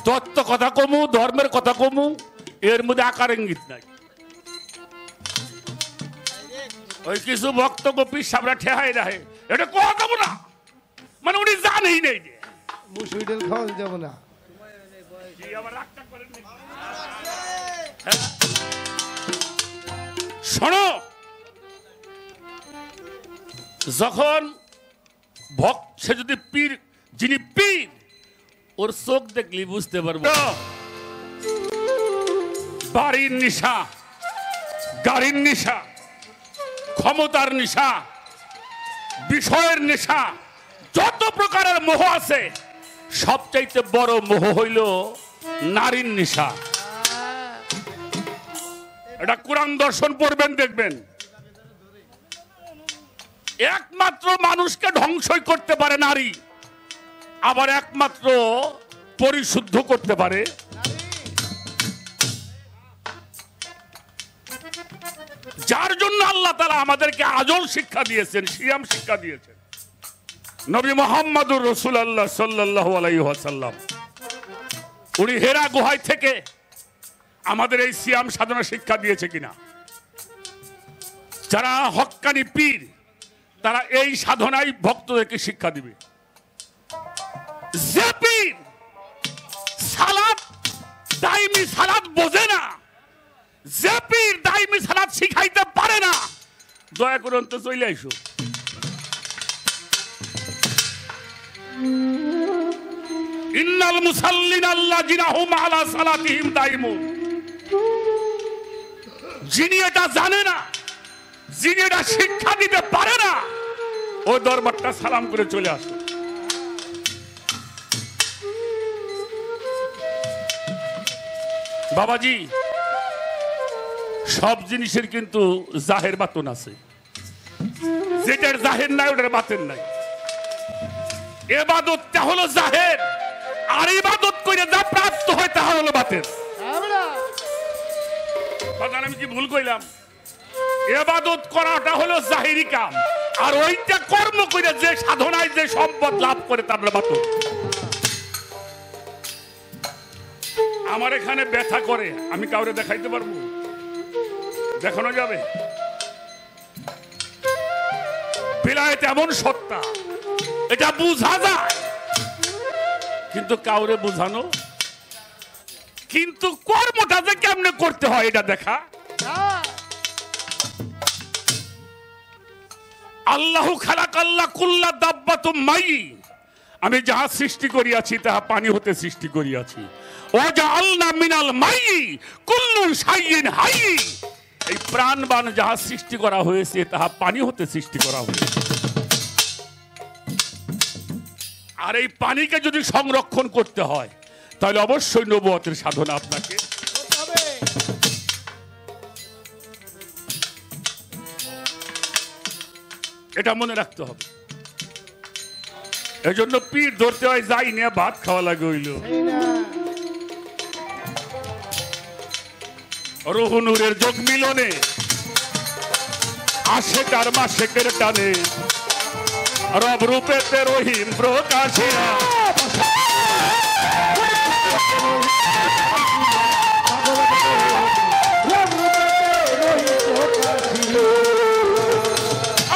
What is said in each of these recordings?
তত্ত্ব কথা কমু, ধর্মের কথা কমু, এর মধ্যে আকার ইঙ্গিত নাই। ওই কিছু বক্তব্য পীর সাহেবরা ঠেহাই রাখে, এটা কোয়া যাব না, মানে উনি জানেই নেই যে মুসুইডেল খাওয়া যাব না। শোনো, যখন ভক্ত সে যদি পীর, যিনি পীর, ওর চোখ দেখলি বুঝতে পারবো বাড়ির নিশা, গাড়ির নিশা, ক্ষমতার নেশা, বিষয়ের নেশা, যত প্রকারের মোহ আছে সবচাইতে বড় মোহ হইল নারীর নেশা। এটা কোরআন দর্শন পড়বেন, দেখবেন একমাত্র মানুষকে ধ্বংসই করতে পারে নারী, আবার একমাত্র পরিশুদ্ধ করতে পারে। যার জন্য আল্লাহ তাআলা আমাদেরকে আজল শিক্ষা দিয়েছেন, সিয়াম শিক্ষা দিয়েছেন। নবী মুহাম্মদুর রাসূলুল্লাহ সাল্লাল্লাহু আলাইহি ওয়াসাল্লাম উনি হেরা গুহায় থেকে আমাদের এই সিয়াম সাধনা শিক্ষা দিয়েছে কিনা? যারা হক্কানি পীর তারা এই সাধনায় ভক্তদেরকে শিক্ষা দিবে। যে পীর সালাত, দাইমি সালাত বোঝে না, যে পীর দাইমি সালাত শিখাইতে পারে না, দয়া করে অন্ত চলে আইসো। ইন্নাল মুসাল্লিনা আল্লাযিনা হুম আলা সালাতিহিম দাইমুন। যিনি এটা জানে না, যিনি এটা শিক্ষা দিতে পারে না, ওই দরবারটা সালাম করে চলে আসো। বাবাজি, সব জিনিসের কিন্তু জাহের বাতন আছে, যেটার জাহের নাই ওটার বাতেন নাই। ইবাদতটা হলো জাহের, আর ইবাদত করে যা প্রাপ্ত হয় তা হলো বাতেন। আমি কি ভুল কইলাম? ইবাদত করাটা হলো জাহিরি কাম, আর ওইটা কর্ম করে যে সাধনায় যে সম্পদ লাভ করে তার বাতন। আমার এখানে ব্যথা করে, আমি কাউরে দেখাইতে পারবো? দেখানো যাবে? বেলায়েত এমন সত্তা, এটা বুঝা যায়, কিন্তু কাউরে বুঝানো, কিন্তু কর্মটা যে কেমনে করতে হয় এটা দেখা। আল্লাহু খালাকাল্লা কুল্লা দাব্বাতুম মাই, আমি যাহা সৃষ্টি করিয়াছি তাহা পানি হতে সৃষ্টি করিয়াছি। ওয়াজআলনা মিনাল মাই কুল্লু শাইইন হাই, এই প্রাণবান যাহা সৃষ্টি করা হয়েছে তাহা পানি হতে সৃষ্টি করা হয়েছে। আর এই পানিকে যদি সংরক্ষণ করতে হয় তাহলে অবশ্যই নবুয়তের সাধনা আপনাকে। এটা মনে রাখতে হবে। এই জন্য পীর ধরতে হয়, যাই নিয়ে ভাত খাওয়া লাগে হইল। রহুনুরের যোগ মিলনে আশেক আর মাশেকের টানে রব রূপেতে রহিম প্রকাশিয়া।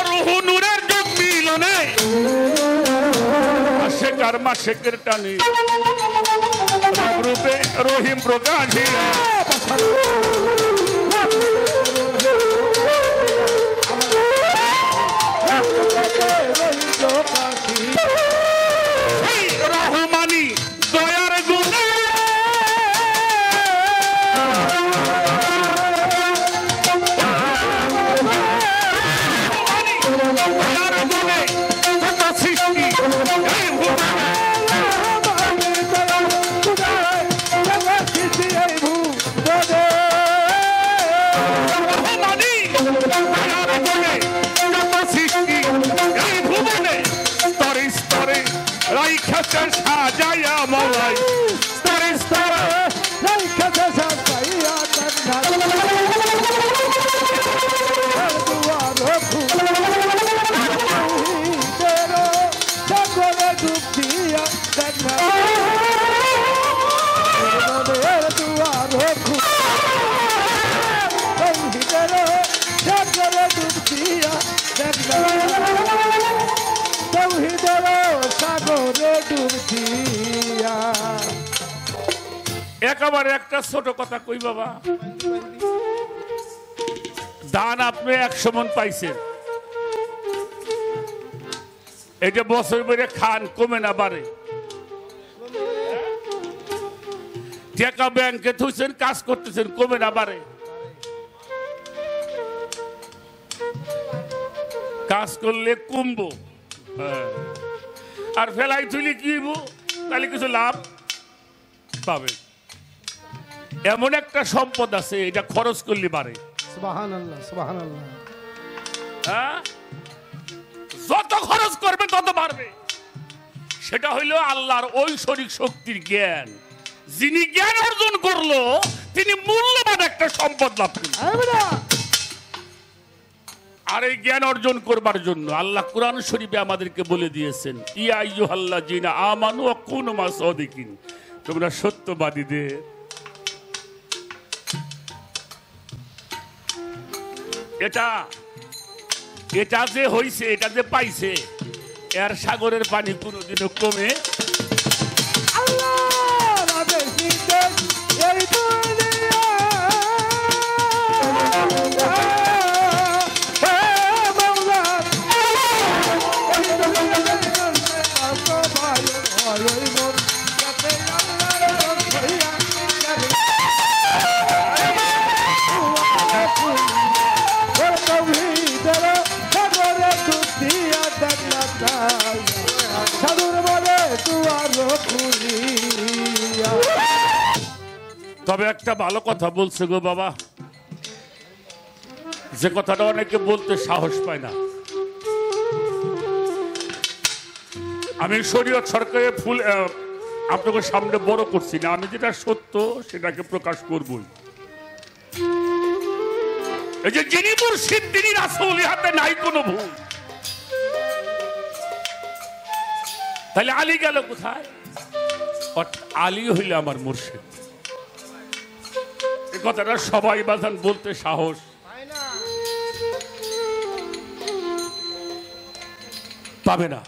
রহুনুরের যোগ মিলনে আশেক আর মাশেকের টানে রব রূপে রহিম প্রকাশিয়া। রহমানি দয়ার গুণে সৃষ্টি সাজায়া মলাই স্তরে স্তরে রাইখাতে সাজাইয়া একেবারে একটা ছোট কথা কই বাবা, ধান আপনি 100 মণ পাইছেন, এটা বছর বেড়ে খান, কমে না বাড়ে? টাকা ব্যাংকে থুইছেন, কাজ করতেছেন, কমে না বাড়ে? কাজ করলে কমবো, আর ফেলাই তুলি কি হইব, তাহলে কিছু লাভ পাবে। এমন একটা সম্পদ আছে, এটা খরচ করলে বাড়ে। সুবহানাল্লাহ, সুবহানাল্লাহ। হ্যাঁ, যত খরচ করবে তত বাড়বে। সেটা হইল আল্লাহর ঐশ্বরিক শক্তির জ্ঞান। যিনি জ্ঞান অর্জন করলো তিনি মূল্যবান একটা সম্পদ লাভ করলেন। আর এই জ্ঞান অর্জন করবার জন্য আল্লাহ কোরআন শরীফে আমাদেরকে বলে দিয়েছেন, ইয়া আইয়ুহাল্লাযীনা আমানু ওয়া কুনু মা'আস সাদিকিন, তোমরা সত্যবাদীদের। এটা যে হইছে, এটা যে পাইছে, এর সাগরের পানি কোনোদিনও কমে তবে একটা ভালো কথা বলছে গো বাবা, যে কথাটা অনেকে বলতে সাহস পায় না। আমি শরীয়ত সরকারের ফুল আপনাদের সামনে বড় করছি না, আমি যেটা সত্য সেটাকে প্রকাশ করবই। এই যে যিনি মুর্শিদ তিনি রাসূল, হাতে নাই কোনো ভুল। তাহলে আলী গেল কোথায়? আলী হইলে আমার মুর্শিদ। এই কথাটা সবাই বাজান বলতে সাহস পাবে না।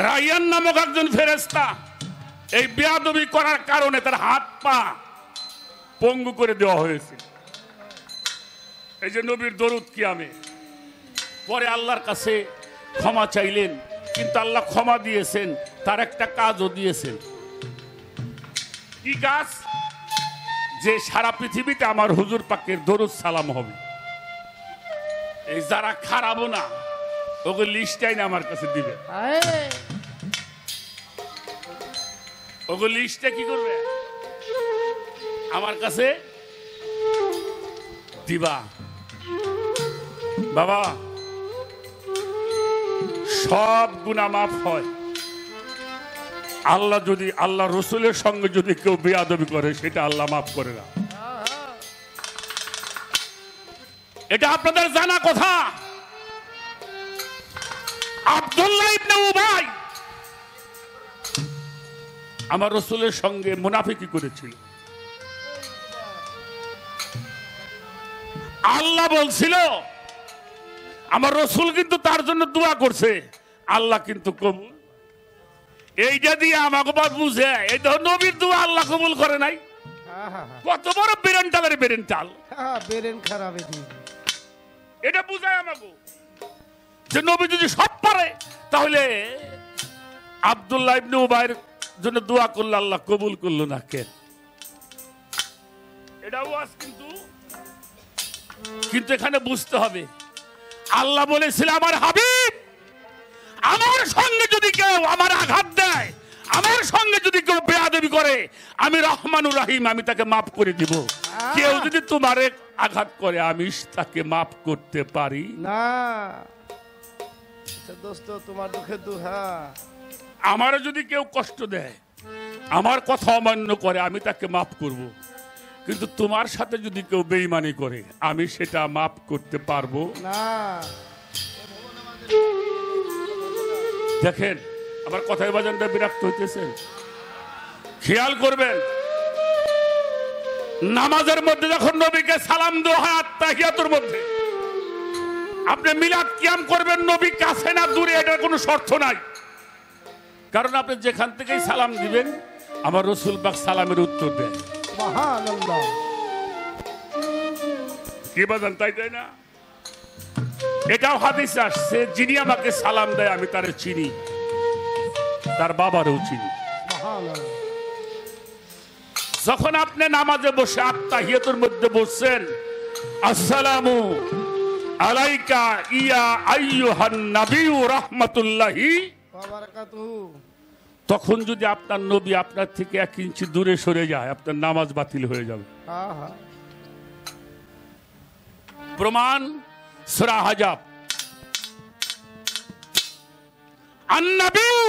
রায়ান নামক একজন ফেরেশতা এই বেয়াদবি করার কারণে তার হাত পা পঙ্গু করে দেওয়া হয়েছে। এই যে নবীর দরুদ কিয়ামে পরে আল্লাহর কাছে ক্ষমা চাইলেন, কিন্তু আল্লাহ ক্ষমা দিয়েছেন, তার একটা কাজও দিয়েছেন। কি কাজ? যে সারা পৃথিবীতে আমার হুজুর পাকের দরুদ সালাম হবে। এই যারা খারাপও না, ওকে লিস্টটাই না আমার কাছে দিবে। ওকে লিস্টটা কি করবে? আমার কাছে দিবা। বাবা, সব গুনাহ মাফ হয় আল্লাহ যদি আল্লাহ রসুলের সঙ্গে যদি কেউ বেয়াদবি করে, সেটা আল্লাহ মাফ করে না। এটা আপনাদের জানা কথা। আব্দুল্লাহ ইবনে উবাই আমার রসুলের সঙ্গে মুনাফিকি করেছিল। আল্লাহ বলছিল আমার রসুল কিন্তু তার জন্য দোয়া করছে, আল্লাহ কিন্তু কবুল। এইটা দিয়ে আমাকে বুঝে এই ধর নবীর দোয়া আল্লাহ কবুল করে নাই। কত বড় বেরেন্টালের বেরেন্টাল, এটা বুঝায় আমাকে যে নবী যদি সব পারে, তাহলে আব্দুল্লাহ ইবনে উবাইয়ের জন্য দোয়া করলে আল্লাহ কবুল করলো না কেন? এটাও আজ কিন্তু এখানে বুঝতে হবে, আল্লাহ বলেছিল আমার হাবিব, আমার সঙ্গে যদি কেউ আমার আঘাত দেয়, আমার সঙ্গে যদি কেউ বেয়াদবি করে, আমি রহমানুর রহিম, আমি তাকে মাফ করে দিব। কেউ যদি তোমারে আঘাত করে, আমি তাকে মাফ করতে পারি না। দোস্ত, তোমার দুঃখে দুহা। আমার যদি কেউ কষ্ট দেয়, আমার কথা অমান্য করে, আমি তাকে মাফ করব। কিন্তু তোমার সাথে যদি কেউ বেঈমানি করে, আমি সেটা মাফ করতে পারবো না। দেখেন আমার কথায় বাজানটা বিরক্ত হইতেছেন, খেয়াল করবেন। নামাজের মধ্যে যখন নবীকে সালাম দেওয়া হয় আত্তাহিয়াতুর মধ্যে, আপনি মিলাদ কিয়াম করবেন, নবী কাছে না দূরে, এটার কোনো শর্ত নাই। কারণ আপনি যেখান থেকেই সালাম দিবেন আমার রসুল পাক সালামের উত্তর দেয়। সুবহানাল্লাহ। কি বাজান, তাই তাই না? এটাও হাদিসে আসছে, যিনি আমাকে সালাম দেয় আমি তারে চিনি, তার বাবারও চিনি। সুবহানাল্লাহ। যখন আপনি নামাজে বসে আত্তাহিয়াতুর মধ্যে বসছেন, আসসালামু আলাইকা ইয়া আইয়ুহান নাবিয়্যু রাহমাতুল্লাহি ওয়া বারাকাতুহু, তখন যদি আপনার নবী আপনার থেকে 1 ইঞ্চি দূরে সরে যায় আপনার নামাজ বাতিল হয়ে যাবে। আহা, প্রমাণ সূরা হাজাব, আন-নাবিয়্যু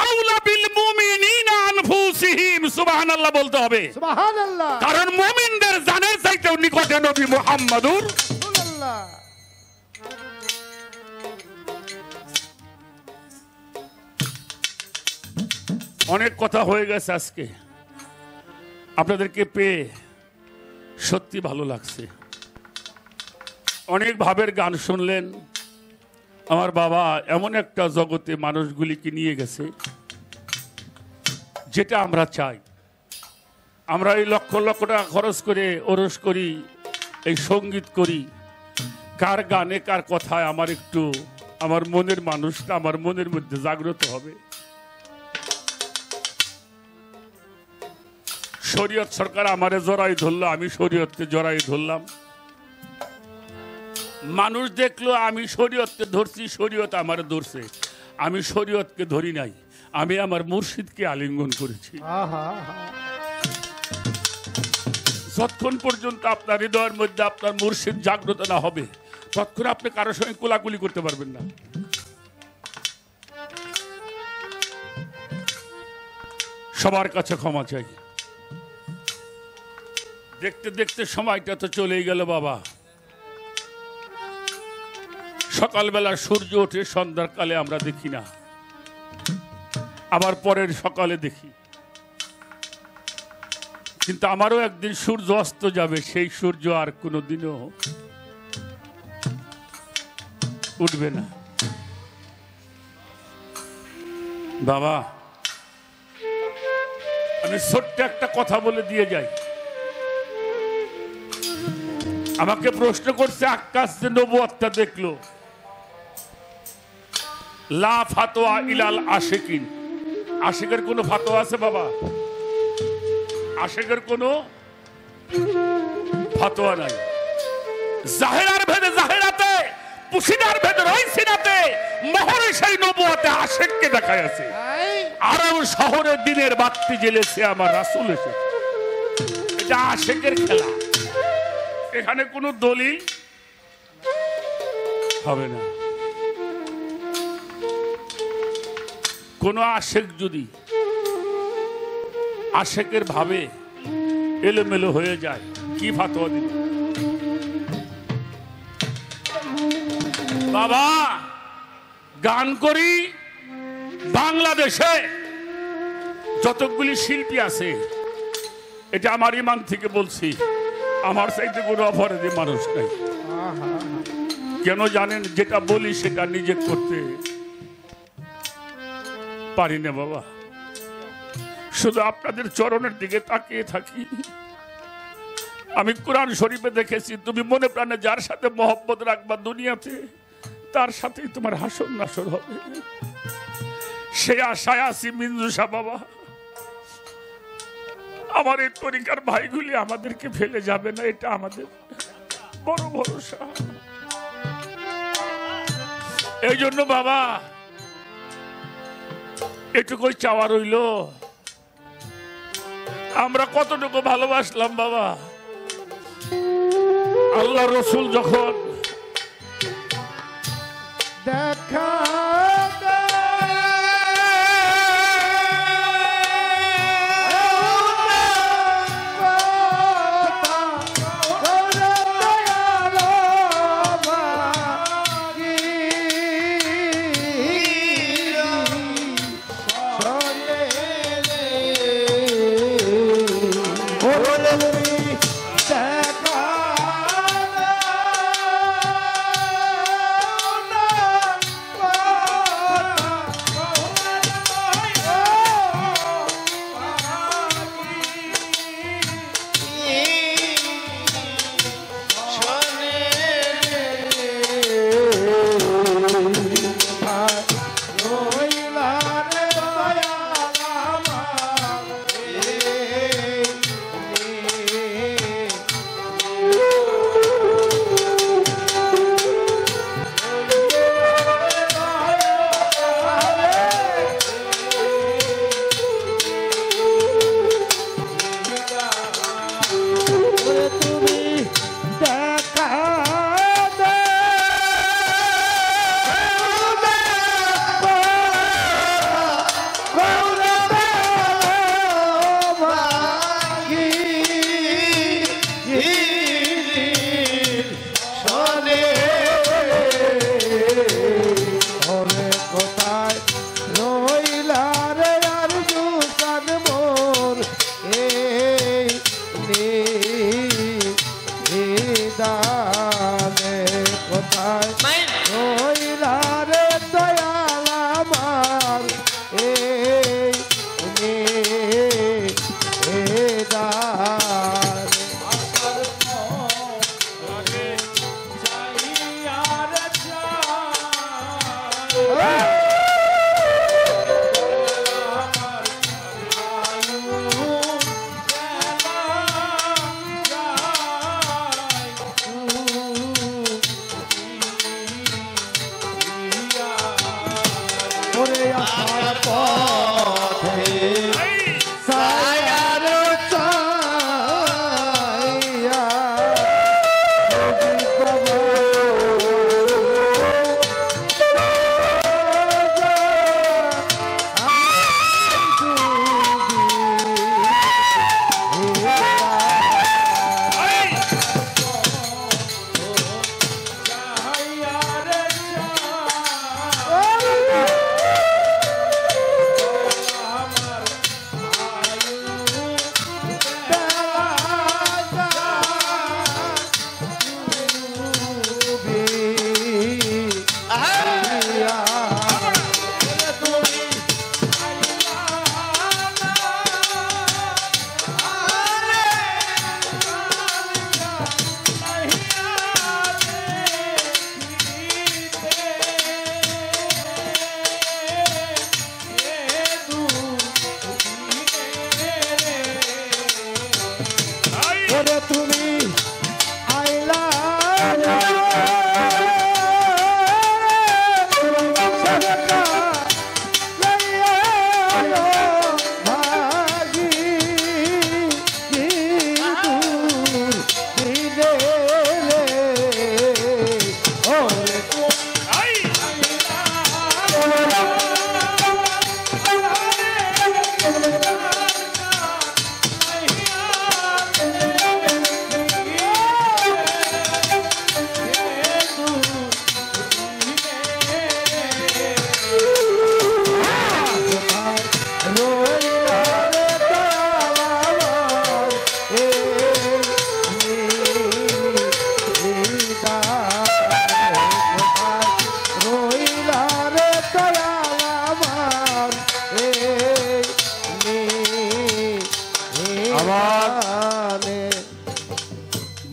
আউলা বিল মুমিনিনা আনফুসিহিম, সুবহানাল্লাহ বলতে হবে, সুবহানাল্লাহ, কারণ মুমিনদের জানের চাইতেও নিকটে নবী মুহাম্মদুর। রাসূলুল্লাহ। অনেক কথা হয়ে গেছে আজকে, আপনাদেরকে পেয়ে সত্যি ভালো লাগছে। অনেক ভাবের গান শুনলেন। আমার বাবা এমন একটা জগতে মানুষগুলিকে নিয়ে গেছে যেটা আমরা চাই। আমরা এই লক্ষ লক্ষ টাকা খরচ করে ওরস করি, এই সঙ্গীত করি, কার গানে কার কথায় আমার একটু আমার মনের মানুষটা আমার মনের মধ্যে জাগ্রত হবে। শরীয়ত সরকার আমারে জড়াই ধরলো, আমি শরীয়তকে জড়াই ধরলাম। মানুষ দেখলো আমি শরীয়তকে ধরছি, শরীয়ত আমারে ধরছে। আমি শরীয়তকে ধরি নাই, আমি আমার মুর্শিদকে আলিঙ্গন করেছি। আহা, আহা। যতক্ষণ পর্যন্ত আপনার হৃদয়ের মধ্যে আপনার মুর্শিদ জাগ্রত না হবে ততক্ষণ আপনি কারোর সঙ্গে কোলাকুলি করতে পারবেন না। সবার কাছে ক্ষমা চাই। দেখতে দেখতে সময়টা তো চলেই গেল বাবা। সকালবেলা সূর্য ওঠে, সন্ধ্যার কালে আমরা দেখি না, আবার পরের সকালে দেখি। কিন্তু আমারও একদিন সূর্য অস্ত যাবে, সেই সূর্য আর কোনোদিনও উঠবে না। বাবা, আমি ছোট্ট একটা কথা বলে দিয়ে যাই। আমাকে প্রশ্ন করছে আকাশ যে নবুয়তটা দেখলো, লা ফাতোয়া ইলাল আশিকিন, আশিকের কোনো ফাতোয়া আছে বাবা? আশিকের কোনো ফাতোয়া নাই। জাহেরার ভেদে জাহেরাতে, পুশিনার ভেদে রইসিনাতে, মোহরে সেই নবুয়তে আশিককে দেখায় আছে। আরব শহরে দিনের বাতি জ্বেলেছে আমার রাসূল এসেছে। এটা আশিকের খেলা, এখানে কোনো দলিল হবে না। কোন আশিক যদি আশিকের ভাবে এলোমেলো হয়ে যায়, কি ফাতোয়া দিবে বাবা? গান করি, বাংলাদেশে যতগুলি শিল্পী আছে, এটা আমার ইমান থেকে বলছি, আমার চাইতে কোনো অপরাধী মানুষ নাই। কেন জানেন? যেটা বলি সেটা নিজে করতে পারি না বাবা। শুধু আপনাদের চরণের দিকে তাকিয়ে থাকি। আমি কোরআন শরীফে দেখেছি, তুমি মনে প্রাণে যার সাথে মহব্বত রাখবা দুনিয়াতে, তার সাথেই তোমার হাসর নাসর হবে। সে আশায় আছি মিনজুসা বাবা, আমার এই তরিকার ভাইগুলি আমাদেরকে ফেলে যাবে না, এটা আমাদের বড় ভরসা। এই জন্য বাবা এটুকুই চাওয়া রইল। আমরা কতটুকু ভালোবাসলাম বাবা। আল্লাহ রসুল যখন দেখা তুমি আইলা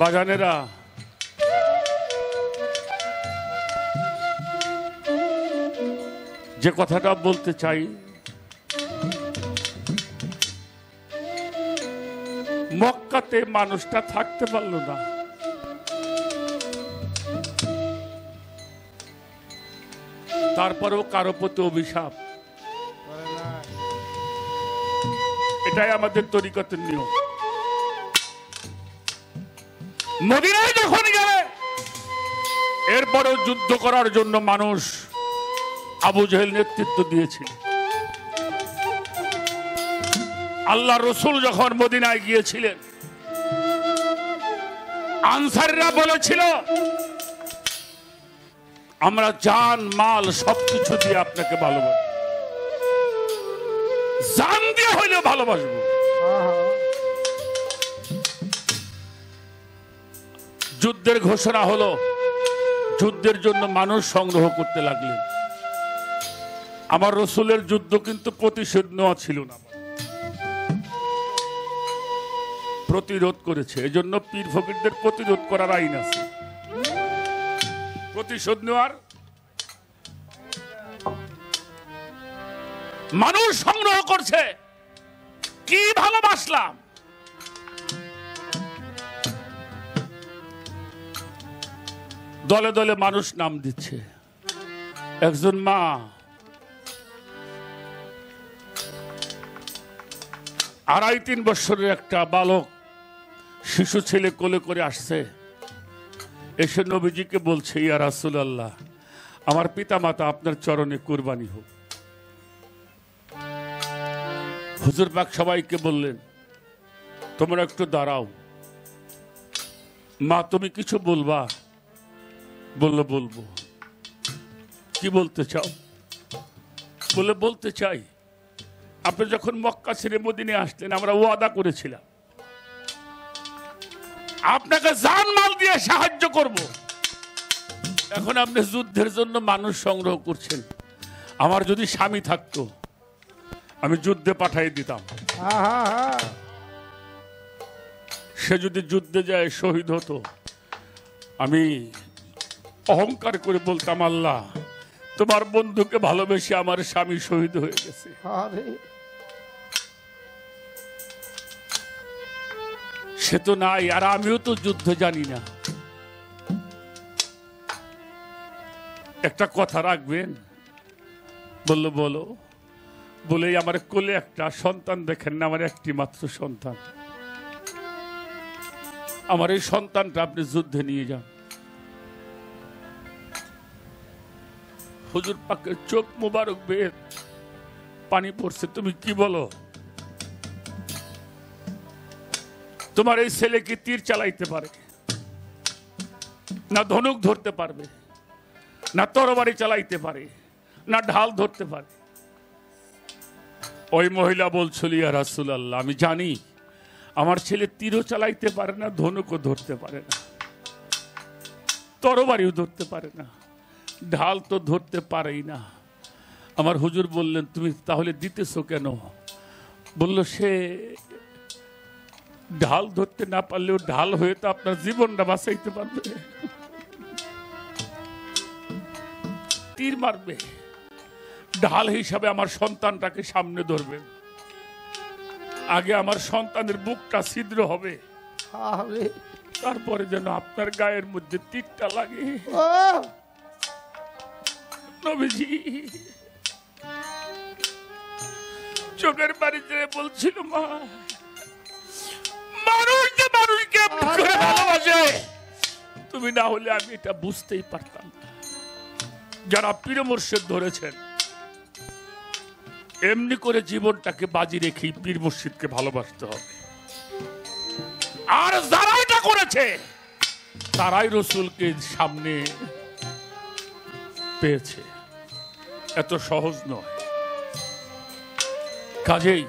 বাগানেরা যে কথাটা বলতে চাই, মক্কাতে মানুষটা থাকতে পারলো না। তারপরেও কারো প্রতি অভিশাপ, এটাই আমাদের তরিকতের নিয়ম। মদিনায় যখন গেলে এরপরেও যুদ্ধ করার জন্য মানুষ আবু জেহেল নেতৃত্ব দিয়েছিল। আল্লাহ রসুল যখন মদিনায় গিয়েছিলেন, আনসাররা বলেছিল আমরা জান মাল সবকিছু দিয়ে আপনাকে ভালোবাসবো, জান দিয়ে হইলেও ভালোবাসবো। যুদ্ধের ঘোষণা হলো, যুদ্ধের জন্য মানুষ সংগ্রহ করতে লাগলেন। আমার রসুলের যুদ্ধ কিন্তু প্রতিশোধ নেওয়া ছিল না, প্রতিরোধ করেছে। এজন্য পীর ফকিরদের প্রতিরোধ করার আইন আছে, প্রতিশোধ নেওয়ার। মানুষ সংগ্রহ করছে, কি ভালোবাসলাম। দলে দলে মানুষ নাম দিচ্ছে। একজন মা আড়াই তিন বছরের একটা বালক শিশু ছেলে কোলে করে আসছে, এসে নবীজিকে বলছে, ইয়া রাসূলুল্লাহ, আমার পিতা মাতা আপনার চরণে কুরবানি হোক। হুজুর পাক সবাইকে বললেন, তোমরা একটু দাঁড়াও, মা তুমি কিছু বলবা? বললো বলবো। কি বলতে চাও? বলে বলতে চাই, আপনি যখন মক্কা ছেড়ে মদিনায় আসলেন, আমরা ওয়াদা করেছিলাম আপনাকে জান মাল দিয়ে সাহায্য করব। এখন আপনি যুদ্ধের জন্য মানুষ সংগ্রহ করছেন। আমার যদি স্বামী থাকতো, আমি যুদ্ধে পাঠিয়ে দিতাম। সে যদি যুদ্ধে যায় শহীদ হতো, আমি অহংকার করে বলতাম, আল্লাহ তোমার বন্ধুকে ভালোবেসে আমার স্বামী শহীদ হয়ে গেছে। সে তো নাই, আর আমিও তো যুদ্ধ জানি না। একটা কথা রাখবেন? বললো বলো। বলে আমার কোলে একটা সন্তান দেখেন না, আমার একটি মাত্র সন্তান, আমার এই সন্তানটা আপনি যুদ্ধে নিয়ে যান। হুজুর পাকের চোখ মুবারক বেয়ে পানি পড়ছে। তুমি কি বলো? তোমার এই ছেলে কি তীর চালাইতে পারে? না ধনুক ধরতে পারবে, না তরবারি চালাইতে পারে, না ঢাল ধরতে পারে। ওই মহিলা বলছিল, ইয়া রাসূলুল্লাহ, আমি জানি আমার ছেলে তীরও চালাইতে পারে না, ধনুকও ধরতে পারে না, তরবারিও ধরতে পারে না, ঢাল তো ধরতে পারেই না। আমার হুজুর বললেন, তুমি তাহলে দিতেছো কেন? বলল, সে ঢাল ধরতে না পারলেও ঢাল হয়ে তো আপনার জীবনটা বাঁচাইতে পারবে, তীর মারবে, ঢাল হিসাবে আমার সন্তানটাকে সামনে ধরবে। আগে আমার সন্তানের বুকটা ছিদ্র হবে, আরে তারপরে যেন আপনার গায়ের মধ্যে তীরটা লাগে। ও নবীজি চোখের বাড়িতে বলছিল, মা মানুষকে মানুষকে এমনি করে ভালোবাসে, তুমি না হলে আমি এটা বুঝতেই পারতাম না। যারা পীর মুর্শিদ ধরেছেন এমনি করে জীবনটাকে বাজি রেখেই পীর মুর্শিদকে ভালোবাসতে হবে। আর যারা এটা করেছে তারাই রসুলকে সামনে পেয়েছে, এত সহজ নয়। কাজেই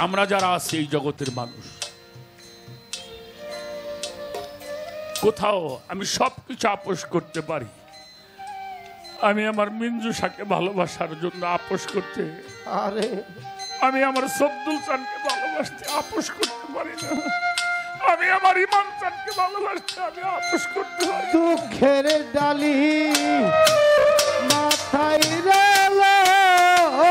আমরা যারা আছি এই জগতের মানুষ, কোথাও আমি সবকিছু আপোষ করতে পারি, আমি আমার মিঞ্জুসাকে ভালোবাসার জন্য আপোষ করতে, আরে আমি আমার সবদুল চানকে ভালোবাসতে আপোষ করতে পারি না, আমি আমার ইমাম চানকে ভালোবাসতে আমি আপোষ করতে পারি। দুঃখের ডালি মাথায় রেল ও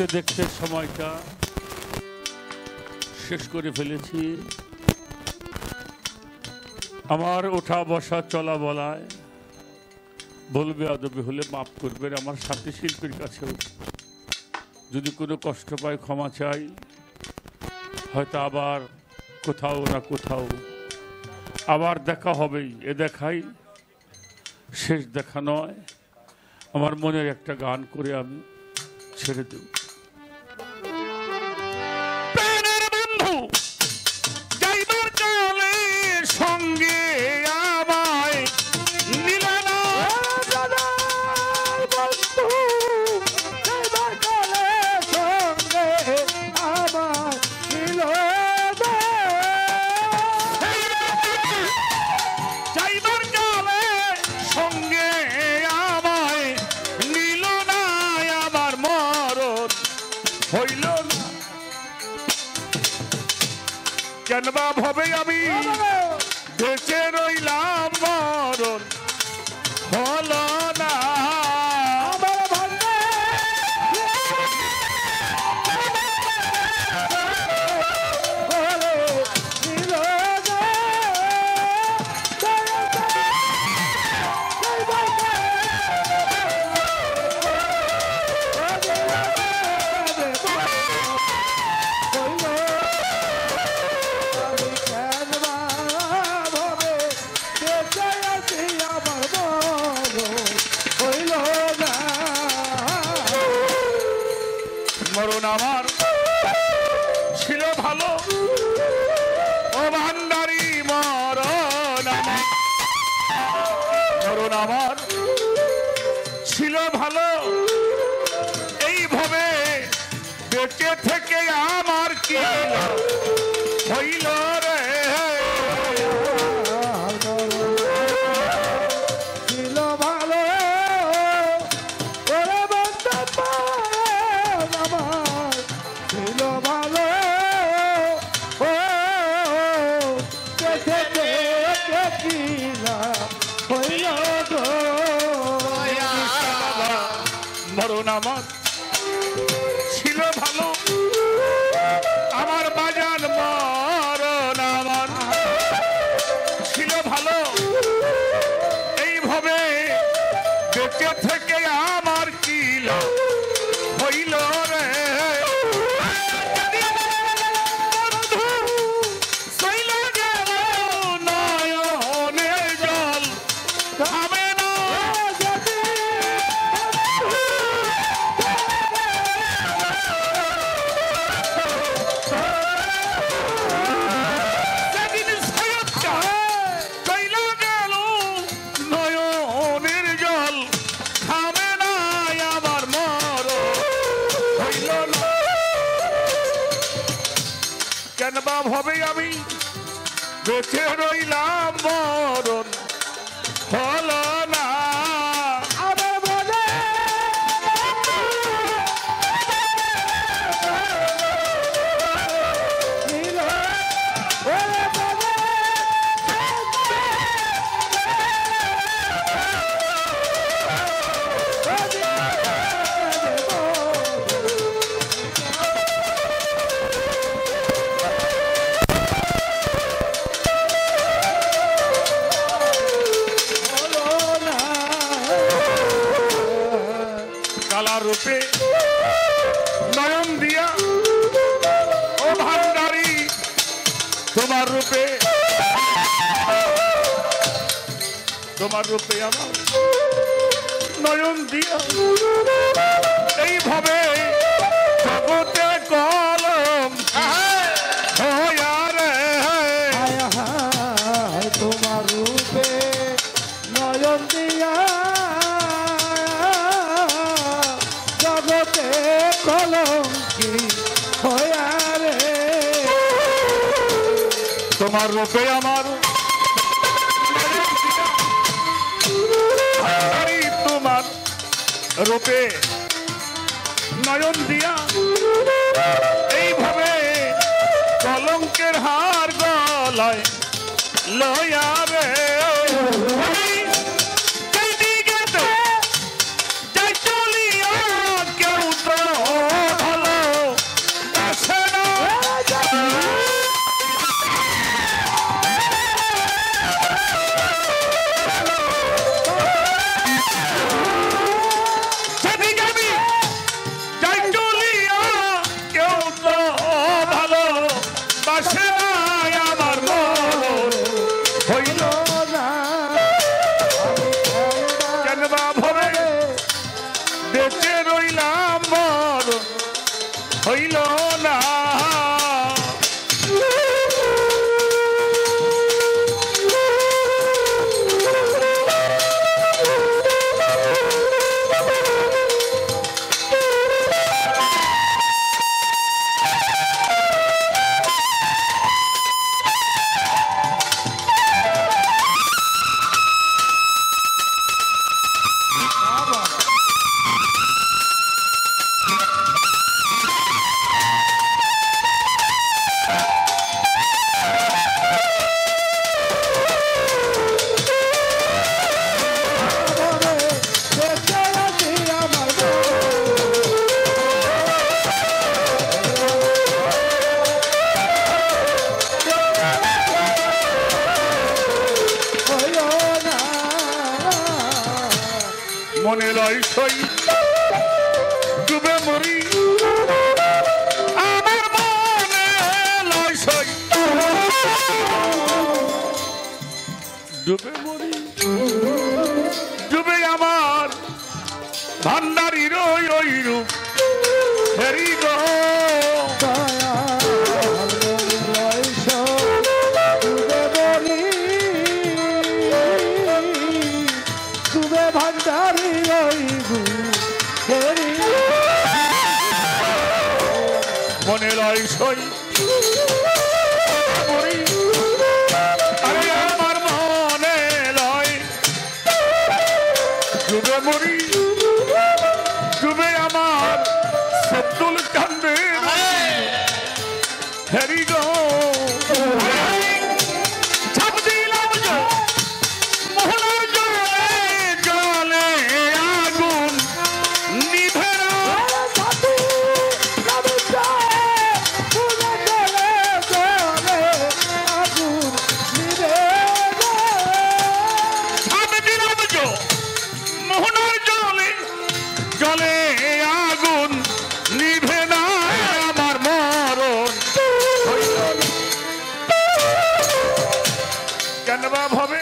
দেখতে দেখতে সময়টা শেষ করে ফেলেছি। আমার ওঠা বসা চলা বলায় বলবে আদবে হলে মাফ করবেন। আমার সাথী শিল্পীর কাছেও যদি কোনো কষ্ট পায় ক্ষমা চাই। হয়তো আবার কোথাও না কোথাও আবার দেখা হবেই। এ দেখাই শেষ দেখা নয়। আমার মনের একটা গান করে আমি ছেড়ে দেব। প্রাণের বন্ধু যাইবার কালে সঙ্গে আমায় নিলে না। বন্ধু যাইবার কালে সঙ্গে আমার ছিল না। যাইবার কালে সঙ্গে আমায় নিল না। আমার মরণ হইল না। কেন বা ভাবে আমি বেঁচে রইলাম, মরণ হলো না। আমার ভান্ডে ছিল না। মরণ আমার ছিল ভালো, ও ভান্ডারি মরণ আমার। মরণ আমার ছিল ভালো, এইভাবে বেঁচে থেকে আমার কি হইল রে। ছিল ভালো ওরে বন্ধু আমার ছিল ভালো ও দেখে দেখিলা হইল গো। মরণ আমার ছিল ভালো, আমার বাজান মরণ আমার ছিল ভালো, এইভাবে বেঁচে থেকে আমার কি লাভ হইল রে। বন্ধু চইলা গেল নয়নের জল থামে না। সেদিন সৈয়দটা চইলা গেল নয়নের জল থামে না। আমার মরণ হইল না। কেন বা ভাবে আমি বেঁচে রইলাম, মরণ হলো না। আমার মনে ছিল ওরে মনে হলো না। কালা রূপে নয়ন দিয়া, ও ভান্ডারি তোমার রূপে, তোমার রূপে আমার নয়ন দিয়া, এইভাবে জগতে কলম হইয়া রে। হায় হায় তোমার রূপে নয়ন দিয়া জগতে কলঙ্কি হইয়া রে। তোমার রূপে আমার ভান্ডারি তোমার রূপে নয়ন দিয়া, এইভাবে কলঙ্কের হার গলায় লয়া রে। যেই দিকেতে যাই চলিয়া কেউ তো মনে লয় সই ডুবে মরি আমার মনে লয় সই ডুবে মরি ডুবে আমার ভান্ডারির ওই রূপ হেরি গো মনে লয় সই আরে আমার মনে লয় ডুবে মরি ডুবে আমার সব্দুল কান্দে হেরি গো জলে আগুন নিভে না আমার মরণ কেন বা ভাবে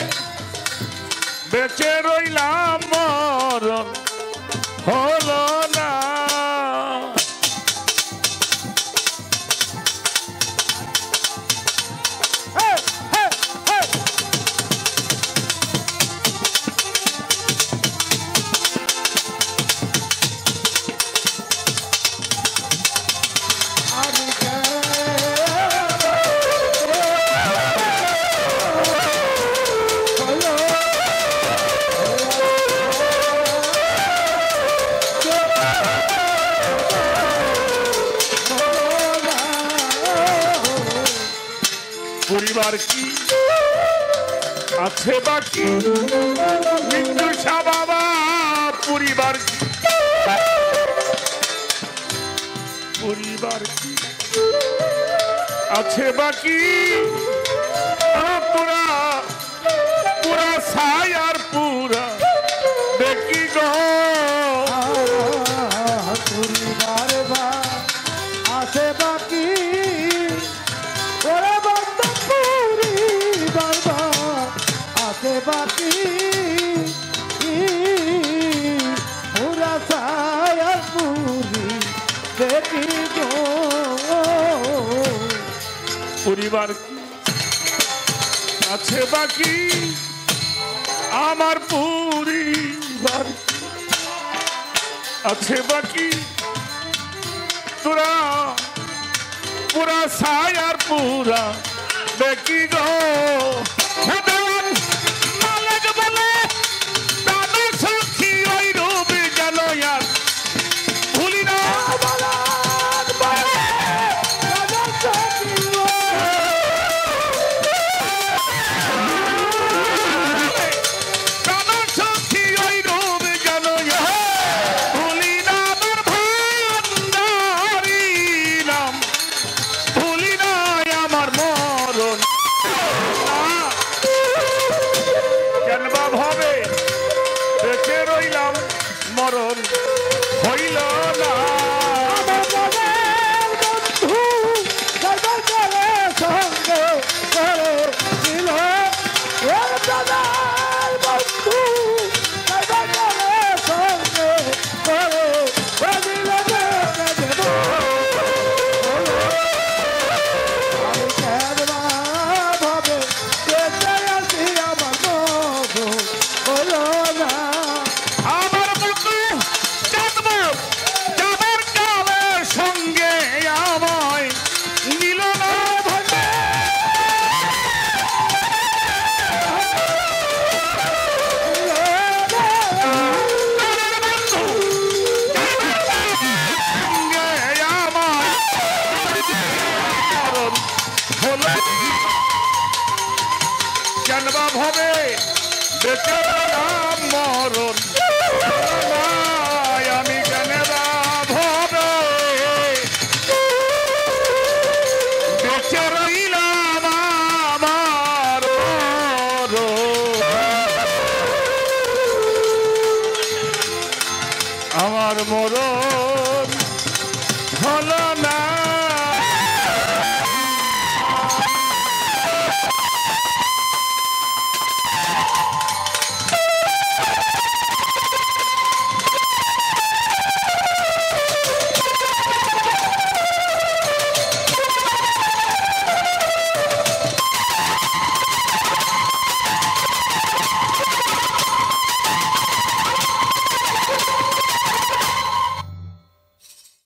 বেঁচে রইলাম মরণ হলো না পরিবার কি আছে বাকি মৃত্যু বাবা পরিবার পরিবার কি আছে বাকি পুরা পুরা ছাই আর পুরা দেখি গো পরিবার বা আছে বাকি ওরে বন্ধ পরিবার বা আছে বাকি পুরা ছায়ার পুরি দেখি গো পরিবার কি আছে বাকি আমার পরিবার আছে বাকি তোরা পুরা ছায়ার পুরা দেখি গো মালিক বলে তাদের সখী ওই রূপে যেন আর ভুলি না মরণ হইল না সঙ্গে করে দিল বন্ধু সঙ্গে করে দিল ভাবে আমার হলো না সঙ্গে আমায় নিল না কেন বা ভাবে বেঁচে মরণ আমি কেন বা ভাবে বেঁচে রইলাম আমার মরণ